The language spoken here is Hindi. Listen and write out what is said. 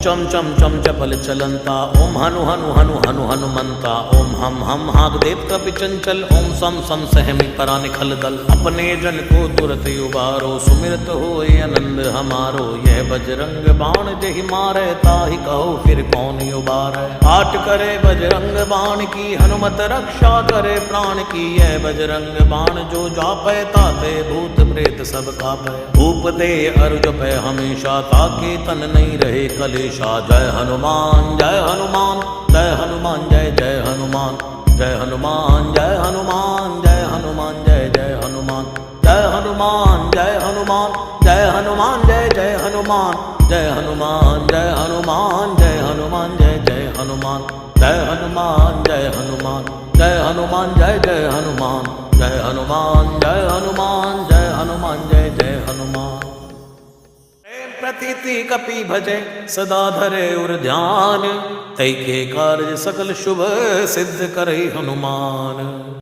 चम चम चम चपल चलंता ओम हनु हनु हनु हनु हनुमंता ओम हम हाग देव कपि चंचल ओम सम सम सहमि करा निखल दल अपने जन को तुरत उबारो सुमिरत होए आनंद हमारो यह बजरंग बाण जहि मारे ताहि कहो फिर कौन उबारे आट करे बजरंग बाण की हनुमत रक्षा करे प्राण की यह बजरंग बाण जो जापै ताते भूत प्रेत सब कापै भूप दे अरु जपै हमेशा ताके तन नहीं रहे कलेशा जय हनुमान जय हनुमान जय हनुमान जय जय हनुमान जय हनुमान जय हनुमान जय हनुमान जय जय हनुमान जय हनुमान जय हनुमान जय हनुमान जय जय हनुमान जय हनुमान जय हनुमान जय हनुमान जय जय हनुमान जय हनुमान जय हनुमान जय हनुमान जय जय हनुमान जय हनुमान जय हनुमान जय हनुमान जय जय हनुमान प्रतीति कपि भजे सदा धरे उर ध्यान तै के कार्य सकल शुभ सिद्ध करे हनुमान।